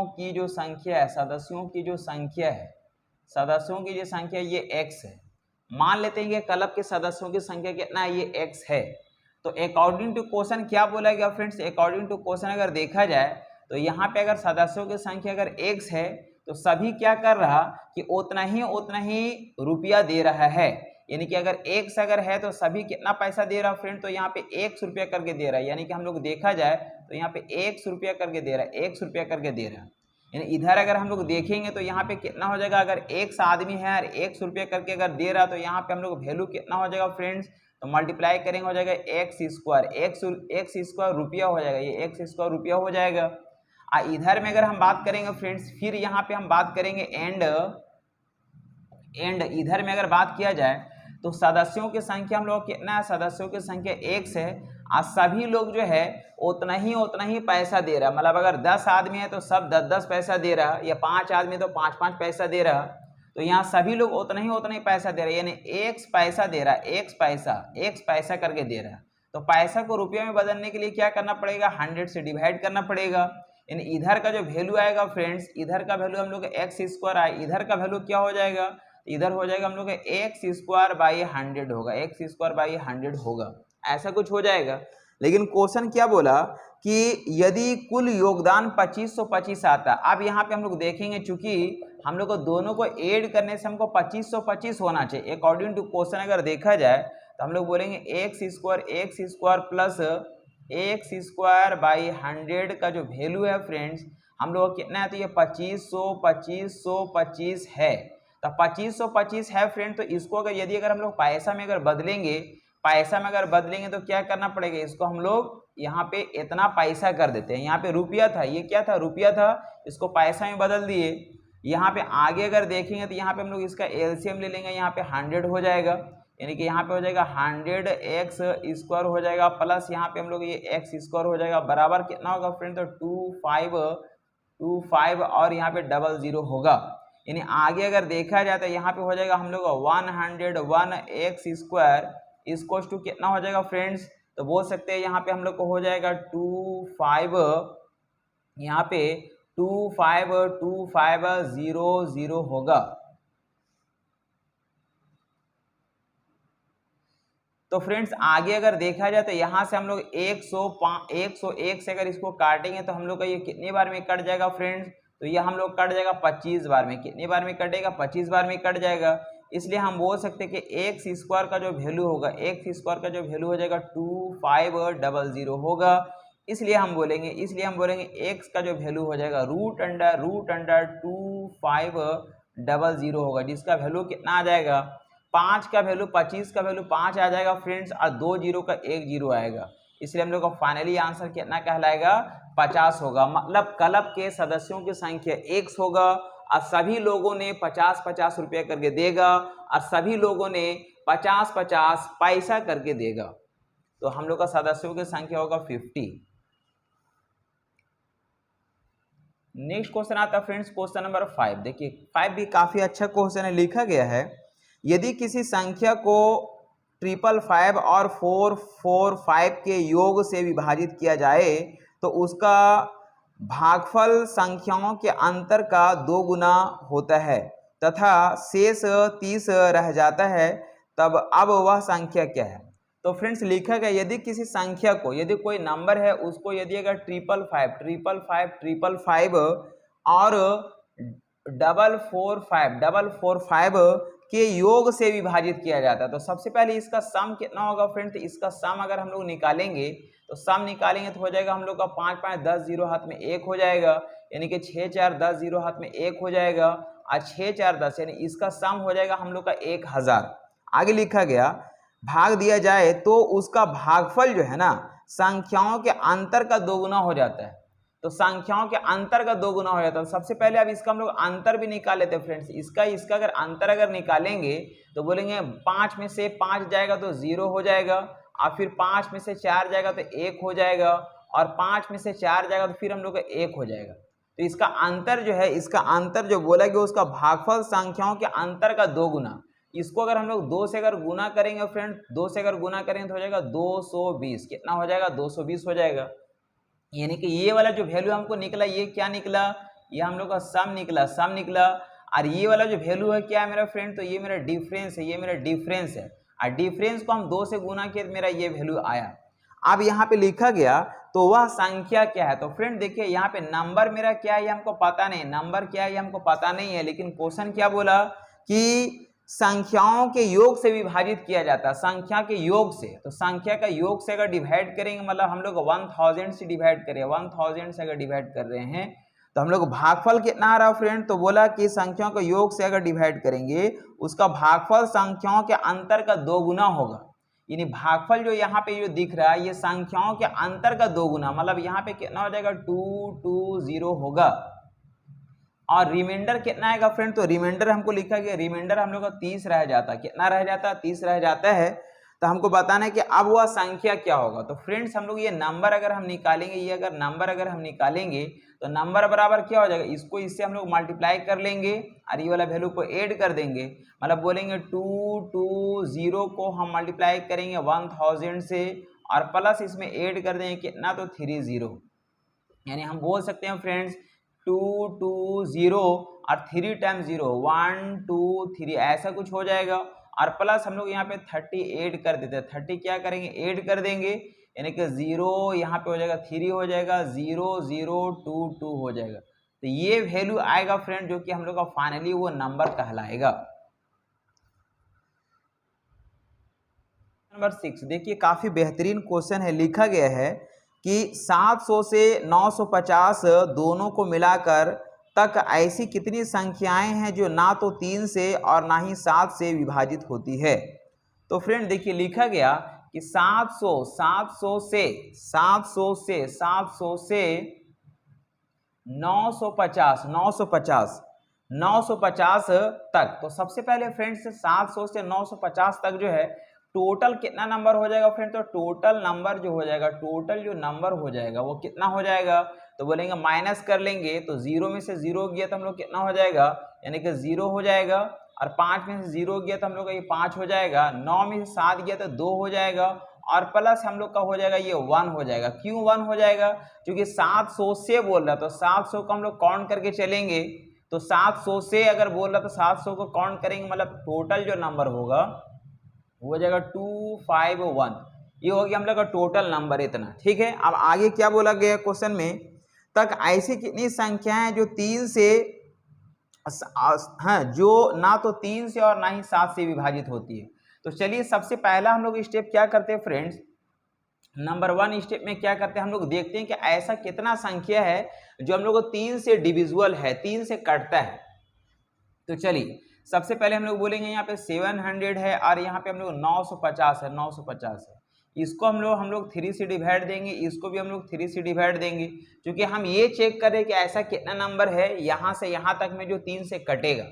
की जो संख्या ये x है। मान लेते हैं कि क्लब के सदस्यों की संख्या कितना है, ये x है। तो अकॉर्डिंग टू क्वेश्चन क्या बोला गया फ्रेंड्स, अकॉर्डिंग टू क्वेश्चन अगर देखा जाए तो यहाँ पे अगर सदस्यों की संख्या अगर x है तो सभी क्या कर रहा कि उतना ही रुपया दे रहा है। यानी कि अगर x अगर है तो सभी कितना पैसा दे रहा फ्रेंड, तो यहाँ पे 1 रुपया करके दे रहा है। यानी कि हम लोग देखा जाए तो यहाँ पे 1 रुपया करके दे रहा है, 1 रुपया करके दे रहा है। यानी इधर अगर हम लोग देखेंगे तो यहाँ पे कितना हो जाएगा, अगर x आदमी है और 1 रुपया करके अगर दे रहा तो यहाँ पे हम लोग वैल्यू कितना हो जाएगा फ्रेंड्स, तो मल्टीप्लाई करेंगे हो जाएगा x स्क्वायर रुपया हो जाएगा, ये x स्क्वायर रुपया हो जाएगा। इधर में अगर हम बात करेंगे फ्रेंड्स, फिर यहाँ पे हम बात करेंगे एंड इधर में अगर बात किया जाए तो सदस्यों की संख्या हम लोग कितना है, सदस्यों की संख्या x है और सभी लोग जो है उतना ही पैसा दे रहा। मतलब अगर 10 आदमी है तो सब 10 पैसा दे रहा, या 5 आदमी तो 5 पैसा दे रहा। तो यहाँ सभी लोग उतना ही पैसा दे रहा, यानी x पैसा दे रहा, x पैसा करके दे रहा। तो पैसा को रुपये में बदलने के लिए क्या करना पड़ेगा, 100 से डिवाइड करना पड़ेगा। यानी इधर का जो वैल्यू आएगा फ्रेंड्स, इधर का वैल्यू हम लोग x स्क्वायर आए, इधर का वैल्यू क्या हो जाएगा, इधर हो जाएगा हम लोग x स्क्वायर बाई 100 होगा, x स्क्वायर बाई 100 होगा, ऐसा कुछ हो जाएगा। लेकिन क्वेश्चन क्या बोला कि यदि कुल योगदान 2525 आता। अब यहाँ पे हम लोग देखेंगे, चूंकि हम लोग को दोनों को ऐड करने से हमको 2525 होना चाहिए। अकॉर्डिंग टू क्वेश्चन अगर देखा जाए तो हम लोग बोलेंगे x square plus x square by 100 का जो वैल्यू है फ्रेंड्स हम लोग कितना है, तो ये 2525 है। तो 2525 है फ्रेंड, तो इसको अगर हम लोग पैसा में अगर बदलेंगे तो क्या करना पड़ेगा, इसको हम लोग यहाँ पे इतना पैसा कर देते हैं। यहाँ पे रुपया था, ये क्या था, रुपया था, इसको पैसा में बदल दिए। यहाँ पे आगे अगर देखेंगे तो यहाँ पे हम लोग इसका एलसीएम ले लेंगे, यहाँ पे 100 हो जाएगा। यानी कि यहाँ पे हो जाएगा 100x स्क्वायर हो जाएगा, प्लस यहाँ पे हम लोग ये x स्क्वायर हो जाएगा, बराबर कितना होगा फ्रेंड, तो 25 और यहाँ पे 00 होगा। यानी आगे अगर देखा जाए तो यहाँ पे हो जाएगा हम लोग 101x स्क्वायर इसकोस टू कितना हो जाएगा फ्रेंड्स, तो बोल सकते हैं यहाँ पे हम लोग को हो जाएगा 25, यहाँ पे 2500 होगा। तो फ्रेंड्स आगे अगर देखा जाए तो यहाँ से हम लोग 101 से अगर इसको काटेंगे तो हम लोग का ये कितनी बार में कट जाएगा फ्रेंड्स, तो ये हम लोग कट जाएगा 25 बार में। कितनी बार में कटेगा, 25 बार में कट जाएगा। इसलिए हम बोल सकते हैं कि x स्क्वायर का जो वैल्यू होगा, x स्क्वायर का जो वैल्यू हो जाएगा 2500 होगा। इसलिए हम बोलेंगे x का जो वैल्यू हो जाएगा रूट अंडर 2500 होगा, जिसका वैल्यू कितना आ जाएगा, 5 का वैल्यू 25 का वैल्यू 5 आ जाएगा फ्रेंड्स, और 2 जीरो का 1 जीरो आएगा। इसलिए हम लोग का फाइनली आंसर कितना कहलाएगा, 50 होगा। मतलब क्लब के सदस्यों की संख्या x होगा और सभी लोगों ने 50-50 रुपया करके देगा और सभी लोगों ने 50-50 पैसा करके देगा। तो हम लोग का सदस्यों की संख्या होगा 50। नेक्स्ट क्वेश्चन आता है फ्रेंड्स क्वेश्चन नंबर 5। देखिए 5 भी काफी अच्छा क्वेश्चन है। लिखा गया है, यदि किसी संख्या को 555 और 445 के योग से विभाजित किया जाए तो उसका भागफल संख्याओं के अंतर का 2 गुना होता है तथा शेष 30 रह जाता है, तब अब वह संख्या क्या है। तो फ्रेंड्स लिखा गया, यदि किसी संख्या को, यदि कोई नंबर है उसको यदि अगर 555 और 445 के योग से विभाजित किया जाता है, तो सबसे पहले इसका सम कितना होगा फ्रेंड्स। इसका सम अगर हम लोग निकालेंगे तो सम निकालेंगे तो हो जाएगा हम लोग का 5-5 10 जीरो हाथ में 1 हो जाएगा, यानी कि 6-4 10 जीरो हाथ में 1 हो जाएगा और 6-4 10, यानी इसका सम हो जाएगा हम लोग का 1000। आगे लिखा गया, भाग दिया जाए तो उसका भागफल जो है ना संख्याओं के अंतर का दोगुना हो जाता है। तो संख्याओं के अंतर का दोगुना हो जाता है। सबसे पहले अब इसका हम लोग अंतर भी निकाल लेते हैं फ्रेंड्स। इसका अगर अंतर अगर निकालेंगे तो बोलेंगे 5 में से 5 जाएगा तो 0 हो जाएगा, और फिर 5 में से 4 जाएगा तो 1 हो जाएगा, और 5 में से 4 जाएगा तो फिर हम लोग का 1 हो जाएगा। तो इसका अंतर जो है, इसका अंतर जो बोला गया उसका भागफल संख्याओं के अंतर का दोगुना। इसको अगर हम लोग 2 से अगर गुना करेंगे फ्रेंड, 2 से अगर गुना करेंगे तो हो जाएगा 220। कितना हो जाएगा? 220 हो जाएगा। यानी कि ये वाला जो वैल्यू हमको निकला, ये क्या निकला? ये हम लोग का सम निकला, सम निकला। और ये वाला जो वैल्यू है क्या है मेरा फ्रेंड? तो ये मेरा डिफरेंस है, ये मेरा डिफरेंस है। और डिफरेंस को हम 2 से गुना किए तो मेरा ये वैल्यू आया। अब यहाँ पे लिखा गया तो वह संख्या क्या है? तो फ्रेंड देखिए यहाँ पे नंबर मेरा क्या है ये हमको पता नहीं, नंबर क्या है ये हमको पता नहीं है, लेकिन क्वेश्चन क्या बोला कि संख्याओं के योग से विभाजित किया जाता है, संख्या के योग से। तो संख्या का योग से अगर डिवाइड करेंगे, मतलब हम लोग 1000 से डिवाइड करें, 1000 से अगर डिवाइड कर रहे हैं तो हम लोग भागफल कितना आ रहा है फ्रेंड? तो बोला कि संख्याओं के योग से अगर डिवाइड करेंगे उसका भागफल संख्याओं के अंतर का 2 गुना होगा। यानी भागफल जो यहाँ पे जो दिख रहा है ये संख्याओं के अंतर का 2 गुना, मतलब यहाँ पे कितना हो जाएगा? 220 होगा। और रिमाइंडर कितना आएगा फ्रेंड? तो रिमाइंडर हमको लिखा गया, रिमाइंडर हम लोग का 30 रह जाता है। कितना रह जाता है? 30 रह जाता है। तो हमको बताना है कि अब वह संख्या क्या होगा। तो फ्रेंड्स हम लोग ये नंबर अगर हम निकालेंगे, ये अगर नंबर अगर हम निकालेंगे तो नंबर बराबर क्या हो जाएगा? इसको इससे हम लोग मल्टीप्लाई कर लेंगे और ये वाला वैल्यू को ऐड कर देंगे। मतलब बोलेंगे 220 को हम मल्टीप्लाई करेंगे 1000 से और प्लस इसमें ऐड कर देंगे कितना? तो 30। यानी हम बोल सकते हैं फ्रेंड्स 220 और 3 टाइम्स 0 1 2 3 ऐसा कुछ हो जाएगा। और प्लस हम लोग यहाँ पे 30 ऐड कर देते हैं। 30 क्या करेंगे? ऐड कर देंगे, यानी कि 0 यहाँ पे हो जाएगा 3 हो जाएगा, 0 0 2 2 हो जाएगा। तो ये वैल्यू आएगा फ्रेंड जो कि हम लोग का फाइनली वो नंबर कहलाएगा। नंबर 6 देखिए, काफी बेहतरीन क्वेश्चन है। लिखा गया है कि 700 से 950 दोनों को मिलाकर तक ऐसी कितनी संख्याएं हैं जो ना तो 3 से और ना ही 7 से विभाजित होती है। तो फ्रेंड देखिए लिखा गया कि 700 से 950 तक। तो सबसे पहले फ्रेंड्स 700 से 950 तक जो है टोटल कितना नंबर हो जाएगा फ्रेंड? तो टोटल नंबर जो हो जाएगा, टोटल जो नंबर हो जाएगा वो कितना हो जाएगा? तो बोलेंगे माइनस कर लेंगे तो 0 में से 0 गया तो हम लोग कितना हो जाएगा? यानी कि 0 हो जाएगा। और 5 में से 0 गया तो हम लोग का ये 5 हो जाएगा। 9 में से 7 गया तो 2 हो जाएगा। और प्लस हम लोग का हो जाएगा ये 1 हो जाएगा। क्यों 1 हो जाएगा? क्योंकि 700 से बोल रहा है तो 700 को हम लोग काउंट करके चलेंगे। तो 700 से अगर बोल रहा तो 700 को काउंट करेंगे, मतलब टोटल जो नंबर होगा हो जाएगा 251। ये हो गया हम लोग का टोटल नंबर इतना। ठीक है, अब आगे क्या बोला गया क्वेश्चन में? तक ऐसी कितनी संख्याएं जो 3 से हाँ जो ना तो 3 से और ना ही 7 से विभाजित होती है। तो चलिए सबसे पहला हम लोग स्टेप क्या करते हैं फ्रेंड्स? नंबर 1 स्टेप में क्या करते हैं, हम लोग देखते हैं कि ऐसा कितना संख्या है जो हम लोग को 3 से डिविजिबल है, 3 से कटता है। तो चलिए सबसे पहले हम लोग बोलेंगे यहाँ पे 700 है और यहाँ पे हम लोग 950 है, 950 है। इसको हम लोग 3 से डिवाइड देंगे, इसको भी हम लोग 3 से डिवाइड देंगे, क्योंकि हम ये चेक करें कि ऐसा कितना नंबर है यहाँ से यहाँ तक में जो 3 से कटेगा।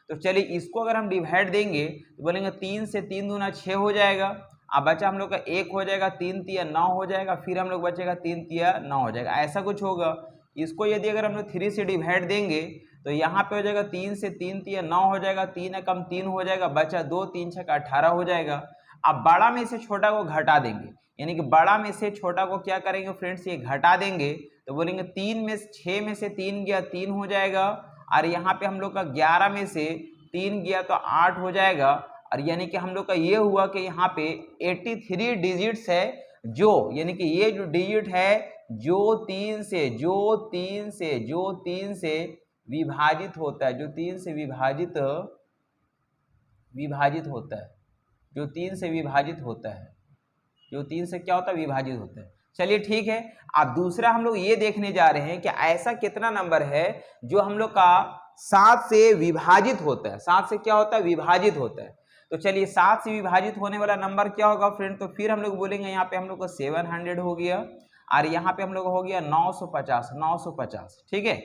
तो चलिए इसको अगर हम डिवाइड देंगे तो बोलेंगे 3 से 3 दूना 6 हो जाएगा। अब बचा हम लोग का 1 हो जाएगा, 3 तिया 9 हो जाएगा, फिर हम लोग बचेगा 3 तिया 9 हो जाएगा, ऐसा कुछ होगा। इसको यदि अगर हम लोग 3 से डिवाइड देंगे तो यहाँ पे हो जाएगा 3 से 3 तिया 9 हो जाएगा, 3 कम 3 हो जाएगा, बचा 2 3 6 18 हो जाएगा। अब बड़ा में से छोटा को घटा देंगे, यानी कि बड़ा में से छोटा को क्या करेंगे फ्रेंड्स? ये घटा देंगे। तो बोलेंगे 6 में से 3 गया 3 हो जाएगा, और यहाँ पे हम लोग का 11 में से 3 गया तो 8 हो जाएगा। और यानी कि हम लोग का ये हुआ कि यहाँ पे 83 डिजिट्स है, जो यानी कि ये जो डिजिट है जो 3 से विभाजित होता है, जो 3 से विभाजित होता है, जो 3 से विभाजित होता है, जो 3 से क्या होता है? विभाजित होता है। चलिए ठीक है, अब दूसरा हम लोग ये देखने जा रहे हैं कि ऐसा कितना नंबर है जो हम लोग का 7 से विभाजित होता है। 7 से क्या होता है? विभाजित होता है। तो चलिए 7 से विभाजित होने वाला नंबर क्या होगा फ्रेंड, तो फिर हम लोग बोलेंगे यहाँ पे हम लोग को 700 हो गया और यहाँ पे हम लोग हो गया 950। ठीक है,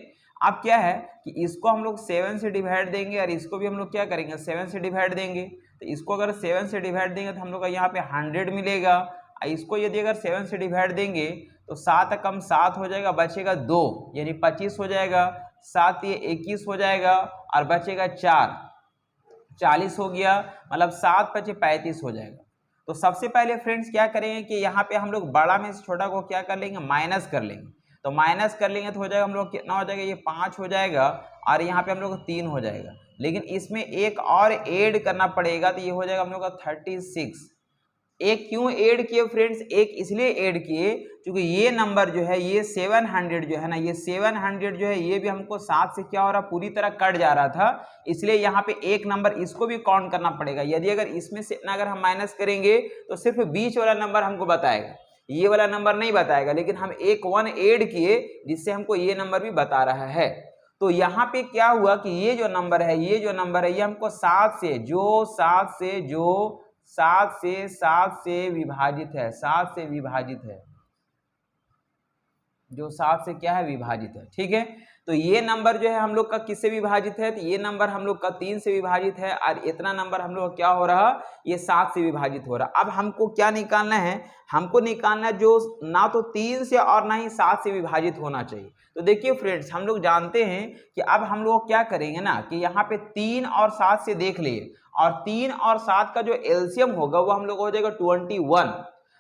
अब क्या है कि इसको हम लोग 7 से डिवाइड देंगे और इसको भी हम लोग क्या करेंगे 7 से डिवाइड देंगे। तो इसको अगर 7 से डिवाइड देंगे तो हम लोग का यहाँ पे 100 मिलेगा। इसको यदि अगर 7 से डिवाइड देंगे तो 7 कम 7 हो जाएगा, बचेगा 2 यानी 25 हो जाएगा। 7 ये 21 हो जाएगा और बचेगा 4, 40 हो गया, मतलब 7 5 35 हो जाएगा। तो सबसे पहले फ्रेंड्स क्या करेंगे कि यहाँ पे हम लोग बड़ा में से छोटा को क्या कर लेंगे, माइनस कर लेंगे। तो माइनस कर लेंगे तो हो जाएगा हम लोग कितना हो जाएगा, ये 5 हो जाएगा और यहाँ पे हम लोग 3 हो जाएगा। लेकिन इसमें एक और ऐड करना पड़ेगा, तो ये हो जाएगा हम लोग का 36। एक क्यों ऐड किए फ्रेंड्स, एक इसलिए ऐड किए क्योंकि ये नंबर जो है ये 700 जो है ना, ये 700 जो है ये भी हमको 7 से क्या हो रहा, पूरी तरह कट जा रहा था। इसलिए यहाँ पे एक नंबर इसको भी काउंट करना पड़ेगा। यदि अगर इसमें से अगर हम माइनस करेंगे तो सिर्फ बीच वाला नंबर हमको बताएगा, ये वाला नंबर नहीं बताएगा। लेकिन हम एक 1 ऐड किए जिससे हमको ये नंबर भी बता रहा है। तो यहाँ पे क्या हुआ कि ये जो नंबर है ये हमको 7 से विभाजित है, 7 से विभाजित है, जो 7 से क्या है, विभाजित है। ठीक है, तो ये नंबर जो है हम लोग का किससे विभाजित है, तो ये नंबर हम लोग का 3 से विभाजित है और इतना नंबर हम लोग क्या हो रहा, ये 7 से विभाजित हो रहा। अब हमको क्या निकालना है, हमको निकालना है जो ना तो 3 से और ना ही 7 से विभाजित होना चाहिए। तो देखिए फ्रेंड्स, हम लोग जानते हैं कि अब हम लोग क्या करेंगे ना कि यहाँ पे 3 और 7 से देख लिए, और 3 और 7 का जो एलसीएम होगा वो हम लोग हो जाएगा 21।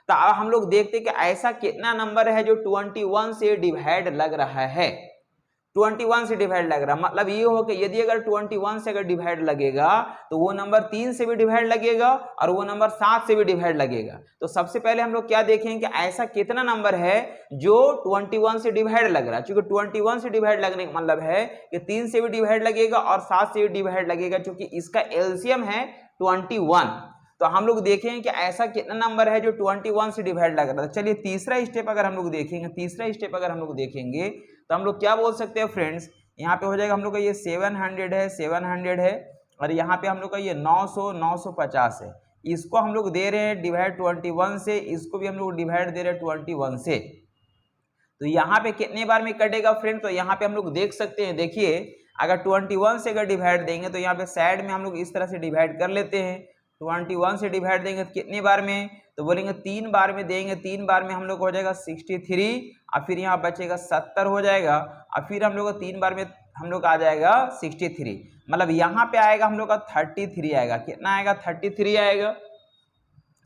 तो अब हम लोग देखते हैं कि ऐसा कितना नंबर है जो 21 से डिवाइड लग रहा है। 21 से डिवाइड लग रहा, मतलब ये हो कि यदि अगर 21 से अगर डिवाइड लगेगा तो वो नंबर 3 से भी डिवाइड लगेगा और वो नंबर 7 से भी डिवाइड लगेगा। तो सबसे पहले हम लोग क्या देखेंगे कि ऐसा कितना नंबर है जो 21 से डिवाइड लग रहा है। क्योंकि 21 से डिवाइड लगने का मतलब है कि 3 से भी डिवाइड लगेगा और 7 से भी डिवाइड लगेगा, क्योंकि इसका एलसीएम है 21। तो हम लोग देखेंगे कि ऐसा कितना नंबर है जो 21 से डिवाइड लग रहा है। चलिए तीसरा स्टेप अगर हम लोग देखेंगे, तो हम लोग क्या बोल सकते हैं फ्रेंड्स, यहाँ पे हो जाएगा हम लोग का ये 700 है और यहाँ पे हम लोग का ये 950 है। इसको हम लोग दे रहे हैं डिवाइड 21 से, इसको भी हम लोग डिवाइड दे रहे हैं 21 से। तो यहाँ पे कितने बार में कटेगा फ्रेंड, तो यहाँ पे हम लोग देख सकते हैं, देखिए अगर 21 से अगर डिवाइड देंगे तो यहाँ पे साइड में हम लोग इस तरह से डिवाइड कर लेते हैं। 21 से डिवाइड देंगे तो कितने बार में, तो बोलेंगे 3 बार में देंगे। 3 बार में हम लोग हो जाएगा 63 और फिर यहाँ बचेगा 70 हो जाएगा और फिर हम लोग को 3 बार में हम लोग आ जाएगा 63, मतलब यहाँ पे आएगा हम लोग का 33 आएगा। कितना आएगा, 33 आएगा।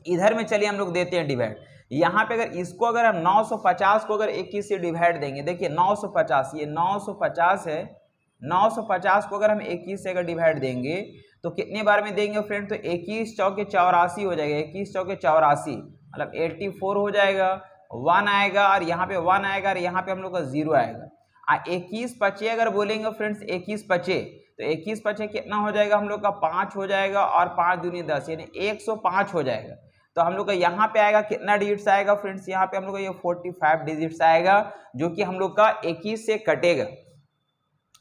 इधर में चलिए हम लोग देते हैं डिवाइड। यहाँ पे अगर इसको अगर हम 950 को अगर 21 से डिवाइड देंगे, देखिए 950 ये 950 है, 950 को अगर हम 21 से अगर डिवाइड देंगे तो कितने बार में देंगे फ्रेंड, तो 21 चौके 84 हो जाएगा। 21 चौके 84 मतलब 84 हो जाएगा, 1 आएगा और यहाँ पे 1 आएगा और यहाँ पे हम लोग का 0 आएगा। 21 पचे अगर बोलेंगे फ्रेंड्स, 21 पचे तो 21 पचे कितना हो जाएगा हम लोग का 5 हो जाएगा और 5 दूनी 10 यानी 105 हो जाएगा। तो हम लोग का यहाँ पे आएगा कितना डिजिट्स आएगा फ्रेंड्स, यहाँ पे हम लोग का ये 45 डिजिट्स आएगा, जो कि हम लोग का 21 से कटेगा।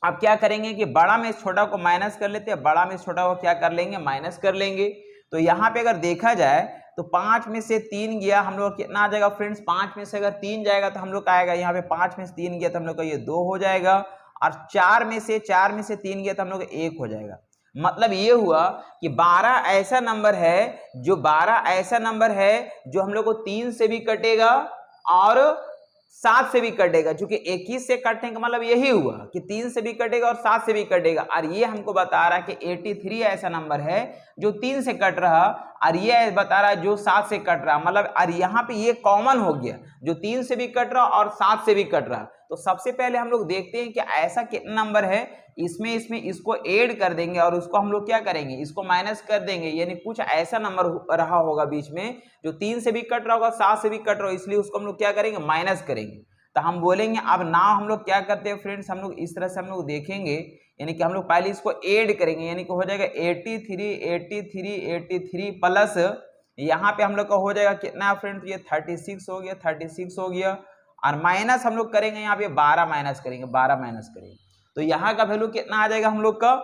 अब क्या करेंगे कि बड़ा में छोटा को माइनस कर लेते हैं, बड़ा में छोटा को क्या कर लेंगे, माइनस कर लेंगे। तो यहाँ पे अगर देखा जाए तो 5 में से 3 गया, हम लोग कितना आ जाएगा फ्रेंड्स, 5 में से अगर 3 जाएगा तो हम लोग का आएगा यहाँ पे 5 में से 3 गया तो हम लोग का ये 2 हो जाएगा, और 4 में से 3 गया तो हम लोग का 1 हो जाएगा। मतलब ये हुआ कि 12 ऐसा नंबर है जो हम लोग को 3 से भी कटेगा और 7 से भी कटेगा। क्योंकि 21 से कटने का मतलब यही हुआ कि 3 से भी कटेगा और 7 से भी कटेगा। और ये हमको बता रहा है कि 83 ऐसा नंबर है जो 3 से कट रहा और ये बता रहा है जो 7 से कट रहा, मतलब और यहाँ पे ये कॉमन हो गया जो 3 से भी कट रहा और 7 से भी कट रहा। तो सबसे पहले हम लोग देखते हैं कि ऐसा कितना नंबर है, इसमें इसको ऐड कर देंगे और उसको हम लोग क्या करेंगे, इसको माइनस कर देंगे। यानी कुछ ऐसा नंबर रहा होगा बीच में जो 3 से भी कट रहा होगा, 7 से भी कट रहा होगा, इसलिए उसको हम लोग क्या करेंगे, माइनस करेंगे। तो हम बोलेंगे अब नाउ हम लोग क्या करते हैं फ्रेंड्स, हम लोग इस तरह से हम लोग देखेंगे, यानी कि हम लोग पहले इसको ऐड करेंगे, यानी कि हो जाएगा 83 प्लस यहाँ पे हम लोग का हो जाएगा कितना फ्रेंड्स, ये 36 हो गया और माइनस हम लोग करेंगे यहाँ पे 12 माइनस करेंगे। तो यहाँ का वैल्यू कितना आ जाएगा हम लोग का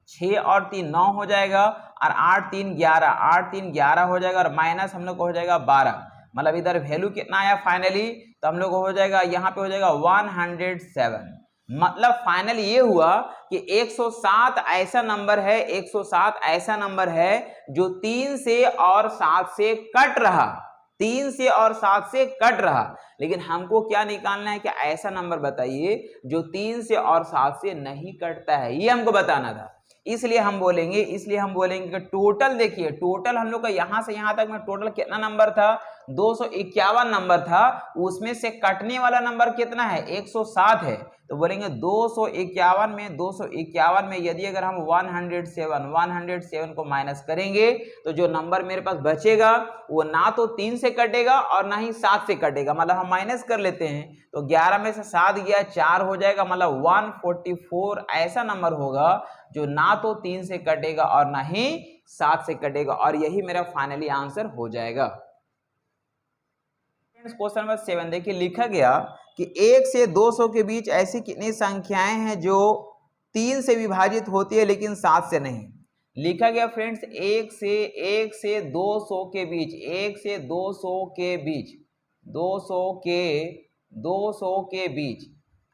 6 और 3 9 हो जाएगा, और 8 3 11, 8 3 11 हो जाएगा, और माइनस हम लोग को हो जाएगा 12। मतलब इधर वैल्यू कितना आया फाइनली, तो हम लोग को हो जाएगा यहाँ पे हो जाएगा 107। मतलब फाइनल ये हुआ कि 107 ऐसा नंबर है, 107 ऐसा नंबर है जो 3 से और 7 से कट रहा, 3 से और 7 से कट रहा। लेकिन हमको क्या निकालना है कि ऐसा नंबर बताइए जो 3 से और 7 से नहीं कटता है, ये हमको बताना था। इसलिए हम बोलेंगे कि टोटल, देखिए टोटल हम लोग का यहां से यहां तक में टोटल कितना नंबर था, 251 नंबर था, उसमें से कटने वाला नंबर कितना है, 107 है। तो बोलेंगे 251 में यदि अगर हम 107 को माइनस करेंगे तो जो नंबर मेरे पास बचेगा वो ना तो 3 से कटेगा और ना ही 7 से कटेगा। मतलब हम माइनस कर लेते हैं, तो 11 में से 7 गया 4 हो जाएगा, मतलब 144 ऐसा नंबर होगा जो ना तो 3 से कटेगा और ना ही 7 से कटेगा, और यही मेरा फाइनली आंसर हो जाएगा। क्वेश्चन नंबर 7 देखिए, लिखा गया कि 1 से 200 के बीच ऐसी कितनी संख्याएं हैं जो 3 से विभाजित होती है लेकिन 7 से नहीं। लिखा गया फ्रेंड्स 1 से 200 के बीच, 1 से 200 के बीच, 200 के बीच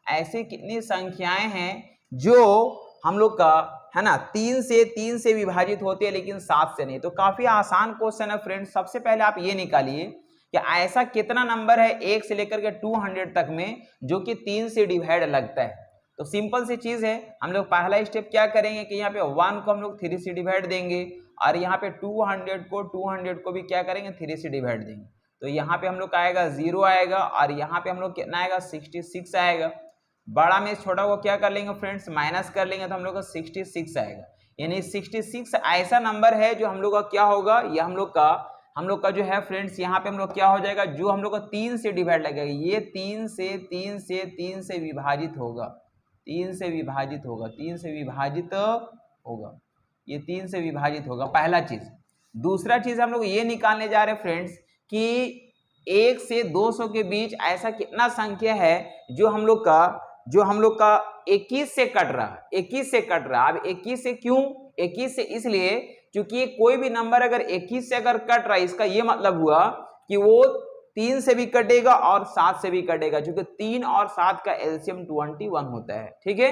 ऐसी कितनी संख्याएं हैं जो हम लोग का है ना 3 से विभाजित होती है लेकिन 7 से नहीं। तो काफी आसान क्वेश्चन है फ्रेंड्स। सबसे पहले आप ये निकालिए कि ऐसा कितना नंबर है 1 से लेकर के 200 तक में जो कि 3 से डिवाइड लगता है। तो सिंपल सी चीज है, हम लोग पहला स्टेप क्या करेंगे कि यहाँ पे 1 को हम लोग 3 से डिवाइड देंगे, और यहाँ पे 200 को भी क्या करेंगे 3 से डिवाइड देंगे। तो यहाँ पे हम लोग का आएगा 0 आएगा, और यहाँ पे हम लोग कितना आएगा 66 आएगा। बड़ा में छोटा को क्या कर लेंगे फ्रेंड्स, माइनस कर लेंगे, तो हम लोग का 66 आएगा। यानी 66 ऐसा नंबर है जो हम लोग का क्या होगा, ये हम लोग का जो है फ्रेंड्स यहाँ पे हम लोग क्या हो जाएगा, जो हम लोग का 3 से डिवाइड लगेगा, ये 3 से विभाजित होगा, 3 से विभाजित होगा, 3 से विभाजित होगा, ये 3 से विभाजित होगा, पहला चीज। दूसरा चीज हम लोग ये निकालने जा रहे हैं फ्रेंड्स कि 1 से 200 के बीच ऐसा कितना संख्या है जो हम लोग का 21 से कट रहा, 21 से कट रहा। अब 21 से क्यों, 21 से इसलिए क्योंकि कोई भी नंबर अगर 21 से अगर कट रहा है, इसका ये मतलब हुआ कि वो 3 से भी कटेगा और 7 से भी कटेगा, क्योंकि 3 और 7 का एलसीएम 21 होता है। ठीक है,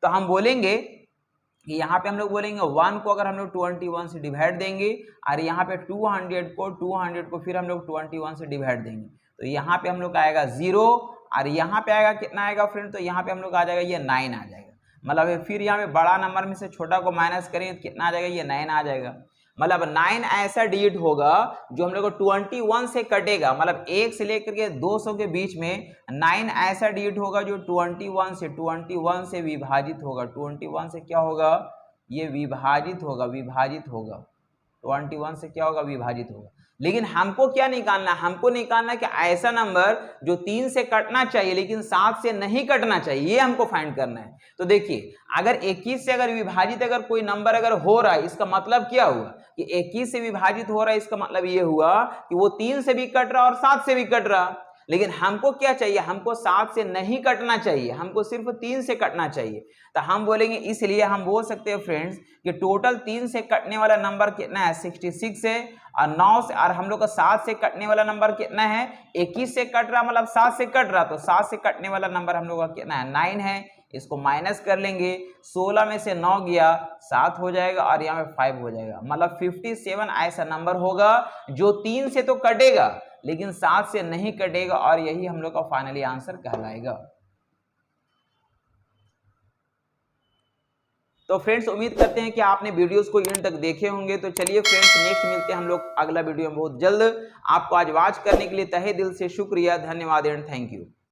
तो हम बोलेंगे कि यहाँ पे हम लोग बोलेंगे 1 को अगर हम लोग 21 से डिवाइड देंगे, और यहाँ पे 200 को फिर हम लोग 21 से डिवाइड देंगे, तो यहाँ पे हम लोग का आएगा 0, और यहाँ पे आएगा कितना आएगा फ्रेंड, तो यहाँ पे हम लोग आ जाएगा ये 9 आ जाएगा। मतलब फिर यहाँ पे बड़ा नंबर में से छोटा को माइनस करेंगे तो कितना आ जाएगा, ये 9 आ जाएगा। मतलब 9 ऐसा डिजिट होगा जो हम लोग को 21 से कटेगा। मतलब 1 से लेकर के 200 के बीच में 9 ऐसा डिजिट होगा जो 21 से विभाजित होगा। 21 से क्या होगा, ये विभाजित होगा 21 से क्या होगा, विभाजित होगा। लेकिन हमको क्या निकालना, हमको निकालना कि ऐसा नंबर जो 3 से कटना चाहिए लेकिन 7 से नहीं कटना चाहिए, ये हमको फाइंड करना है। तो देखिए, अगर 21 से अगर विभाजित अगर कोई नंबर अगर हो रहा है, इसका मतलब क्या हुआ कि 21 से विभाजित हो रहा है, इसका मतलब ये हुआ कि वो 3 से भी कट रहा और 7 से भी कट रहा। लेकिन हमको क्या चाहिए, हमको 7 से नहीं कटना चाहिए, हमको सिर्फ 3 से कटना चाहिए। तो हम बोलेंगे, इसलिए हम बोल सकते हैं फ्रेंड्स कि टोटल 3 से कटने वाला नंबर कितना है, 66 है, और 9 से, और हम लोग का 7 से कटने वाला नंबर कितना है, 21 से कट रहा मतलब 7 से कट रहा, तो 7 से कटने वाला नंबर हम लोग का कितना है, 9 है। इसको माइनस कर लेंगे, 16 में से 9 गया 7 हो जाएगा, और यहाँ पे 5 हो जाएगा। मतलब 57 ऐसा नंबर होगा जो 3 से तो कटेगा लेकिन 7 से नहीं कटेगा, और यही हम लोग का फाइनली आंसर कहलाएगा। तो फ्रेंड्स, उम्मीद करते हैं कि आपने वीडियोस को एंड तक देखे होंगे। तो चलिए फ्रेंड्स, नेक्स्ट मिलते हैं हम लोग अगला वीडियो में बहुत जल्द। आपको आज वॉच करने के लिए तहे दिल से शुक्रिया, धन्यवाद एंड थैंक यू।